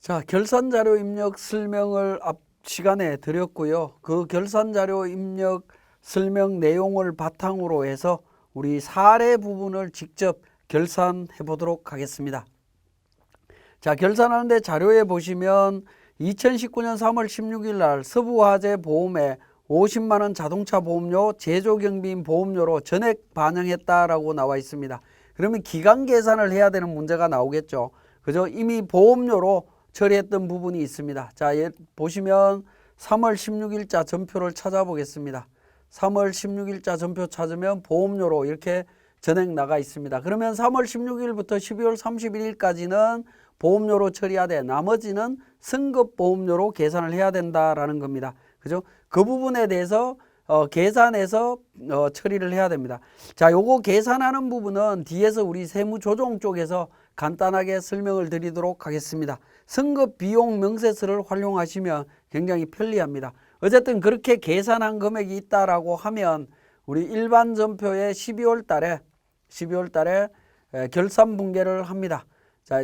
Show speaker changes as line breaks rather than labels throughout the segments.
자, 결산자료 입력 설명을 앞 시간에 드렸고요. 그 결산자료 입력 설명 내용을 바탕으로 해서 우리 사례 부분을 직접 결산해 보도록 하겠습니다. 자, 결산하는데 자료에 보시면 2019년 3월 16일 날 서부화재보험에 50만원 자동차 보험료, 제조경비인 보험료로 전액 반영했다라고 나와 있습니다. 그러면 기간 계산을 해야 되는 문제가 나오겠죠. 그죠? 이미 보험료로 처리했던 부분이 있습니다. 자, 보시면 3월 16일자 전표를 찾아보겠습니다. 3월 16일자 전표 찾으면 보험료로 이렇게 전액 나가 있습니다. 그러면 3월 16일부터 12월 31일까지는 보험료로 처리하되 나머지는 승급보험료로 계산을 해야 된다라는 겁니다. 그죠? 그 부분에 대해서 계산해서 처리를 해야 됩니다. 자, 요거 계산하는 부분은 뒤에서 우리 세무조정 쪽에서 간단하게 설명을 드리도록 하겠습니다. 승급 비용 명세서를 활용하시면 굉장히 편리합니다. 어쨌든 그렇게 계산한 금액이 있다라고 하면 우리 일반 전표에 12월 달에 결산 분계를 합니다. 자,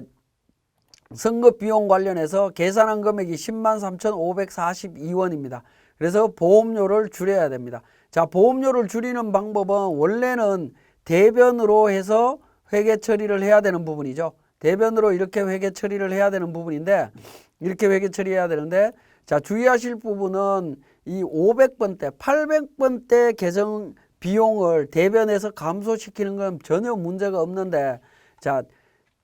승급 비용 관련해서 계산한 금액이 103,542원입니다. 그래서 보험료를 줄여야 됩니다. 자, 보험료를 줄이는 방법은 원래는 대변으로 해서 회계 처리를 해야 되는 부분이죠. 대변으로 이렇게 회계 처리를 해야 되는 부분인데, 이렇게 회계 처리해야 되는데, 자, 주의하실 부분은 이 500번대, 800번대 계정 비용을 대변에서 감소시키는 건 전혀 문제가 없는데, 자,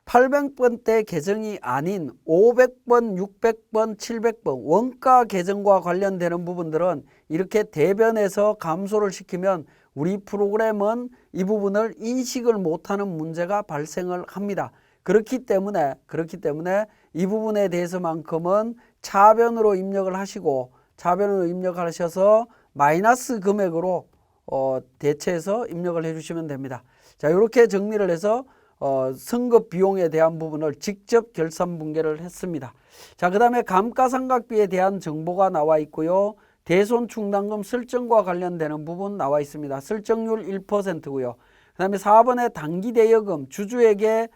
800번대 계정이 아닌 500번, 600번, 700번 원가 계정과 관련되는 부분들은 이렇게 대변에서 감소를 시키면 우리 프로그램은 이 부분을 인식을 못하는 문제가 발생을 합니다. 그렇기 때문에 이 부분에 대해서만큼은 차변으로 입력을 하시고, 차변으로 입력하셔서 마이너스 금액으로 대체해서 입력을 해주시면 됩니다. 자, 이렇게 정리를 해서 승급 비용에 대한 부분을 직접 결산 분계를 했습니다. 자, 그 다음에 감가상각비에 대한 정보가 나와 있고요. 대손충당금 설정과 관련되는 부분 나와 있습니다. 설정률 1%고요. 그 다음에 4번에 단기대여금 주주에게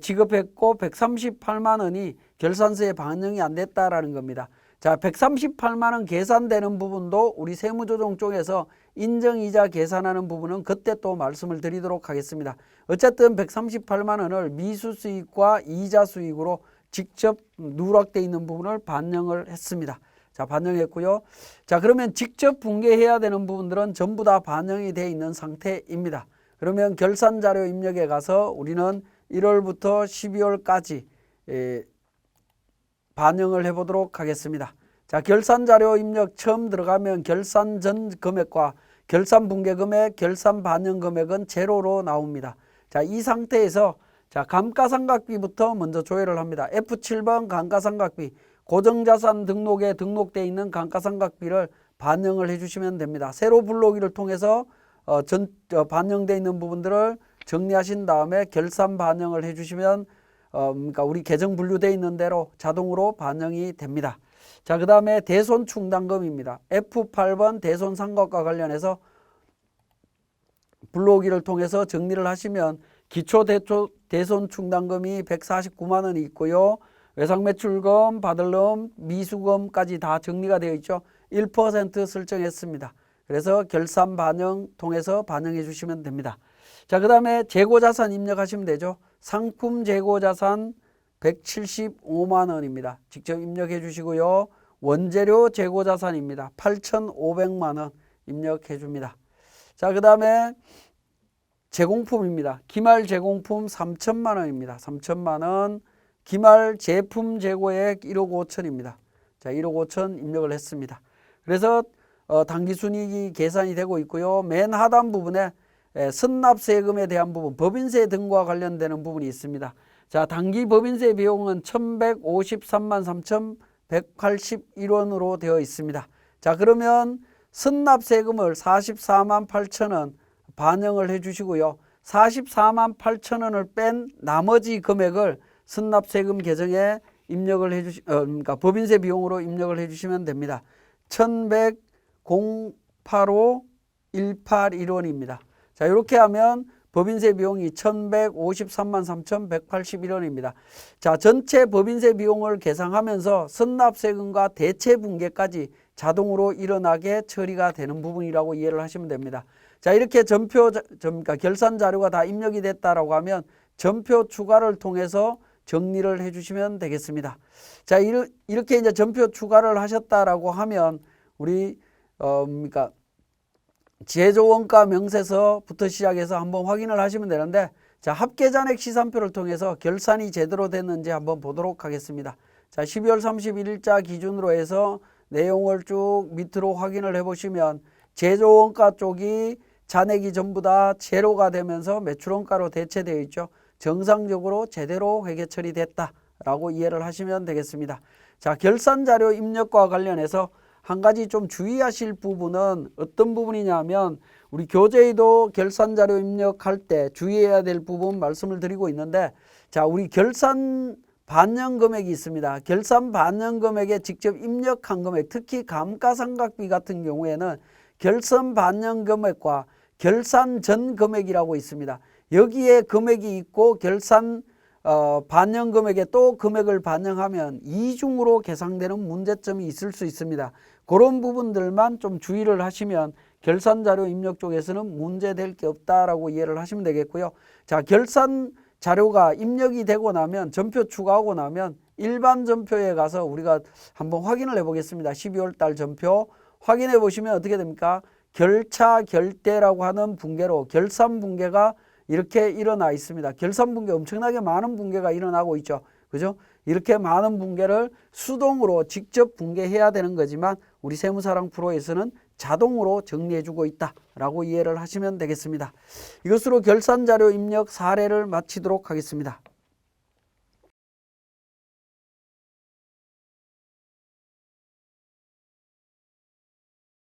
지급했고 138만 원이 결산서에 반영이 안 됐다라는 겁니다. 자, 138만 원 계산되는 부분도 우리 세무조정 쪽에서 인정이자 계산하는 부분은 그때 또 말씀을 드리도록 하겠습니다. 어쨌든 138만 원을 미수 수익과 이자 수익으로 직접 누락되어 있는 부분을 반영을 했습니다. 자, 반영했고요. 자, 그러면 직접 분계해야 되는 부분들은 전부 다 반영이 되어 있는 상태입니다. 그러면 결산자료 입력에 가서 우리는 1월부터 12월까지 반영을 해보도록 하겠습니다. 자, 결산자료 입력 처음 들어가면 결산 전 금액과 결산 분계 금액, 결산 반영 금액은 제로로 나옵니다. 자, 이 상태에서 자, 감가상각비부터 먼저 조회를 합니다. F7번 감가상각비, 고정자산 등록에 등록되어 있는 감가상각비를 반영을 해주시면 됩니다. 세로 불러오기를 통해서 반영되어 있는 부분들을 정리하신 다음에 결산 반영을 해주시면 그러니까 우리 계정 분류되어 있는 대로 자동으로 반영이 됩니다. 자, 그 다음에 대손충당금입니다. F8번 대손상각과 관련해서 불러오기를 통해서 정리를 하시면 기초 대손충당금이 149만 원이 있고요. 외상매출금, 받을금, 미수금까지 다 정리가 되어 있죠. 1% 설정했습니다. 그래서 결산 반영 통해서 반영해 주시면 됩니다. 자, 그 다음에 재고자산 입력하시면 되죠. 상품 재고자산 175만 원입니다. 직접 입력해 주시고요. 원재료 재고자산입니다. 8,500만 원 입력해 줍니다. 자, 그 다음에 제공품입니다. 기말 제공품 3천만 원입니다. 3천만 원. 기말 제품 재고액 1억 5천입니다. 자, 1억 5천 입력을 했습니다. 그래서 당기순이익이 계산이 되고 있고요. 맨 하단 부분에 선납세금에 대한 부분, 법인세 등과 관련되는 부분이 있습니다. 자, 단기 법인세 비용은 1,153만 3,181원으로 되어 있습니다. 자, 그러면 선납세금을 44만 8천 원 반영을 해 주시고요. 44만 8천 원을 뺀 나머지 금액을 선납세금 계정에 입력을 그러니까 법인세 비용으로 입력을 해 주시면 됩니다. 1,100,085,181원입니다. 자, 이렇게 하면 법인세 비용이 1,153만 3,181원입니다. 자, 전체 법인세 비용을 계상하면서 선납세금과 대체분계까지 자동으로 일어나게 처리가 되는 부분이라고 이해를 하시면 됩니다. 자, 이렇게 그러니까 결산 자료가 다 입력이 됐다라고 하면 전표 추가를 통해서 정리를 해주시면 되겠습니다. 자, 이렇게 이제 전표 추가를 하셨다라고 하면 우리 그러니까 제조원가 명세서부터 시작해서 한번 확인을 하시면 되는데, 자, 합계잔액 시산표를 통해서 결산이 제대로 됐는지 한번 보도록 하겠습니다. 자, 12월 31일자 기준으로 해서 내용을 쭉 밑으로 확인을 해보시면 제조원가 쪽이 잔액이 전부 다 제로가 되면서 매출원가로 대체되어 있죠. 정상적으로 제대로 회계 처리됐다라고 이해를 하시면 되겠습니다. 자, 결산자료 입력과 관련해서 한 가지 좀 주의하실 부분은 어떤 부분이냐면, 우리 교재에도 결산자료 입력할 때 주의해야 될 부분 말씀을 드리고 있는데, 자, 우리 결산 반영 금액이 있습니다. 결산 반영 금액에 직접 입력한 금액, 특히 감가상각비 같은 경우에는 결산 반영 금액과 결산 전 금액이라고 있습니다. 여기에 금액이 있고 결산 반영 금액에 또 금액을 반영하면 이중으로 계상되는 문제점이 있을 수 있습니다. 그런 부분들만 좀 주의를 하시면 결산자료 입력 쪽에서는 문제될 게 없다라고 이해를 하시면 되겠고요. 자, 결산 자료가 입력이 되고 나면 전표 추가하고 나면 일반 전표에 가서 우리가 한번 확인을 해 보겠습니다. 12월 달 전표 확인해 보시면 어떻게 됩니까? 결차 결대라고 하는 붕괴로 결산 붕괴가 이렇게 일어나 있습니다. 결산 붕괴 엄청나게 많은 붕괴가 일어나고 있죠. 그죠? 이렇게 많은 붕괴를 수동으로 직접 붕괴해야 되는 거지만 우리 세무사랑 프로에서는 자동으로 정리해주고 있다라고 이해를 하시면 되겠습니다. 이것으로 결산자료 입력 사례를 마치도록 하겠습니다.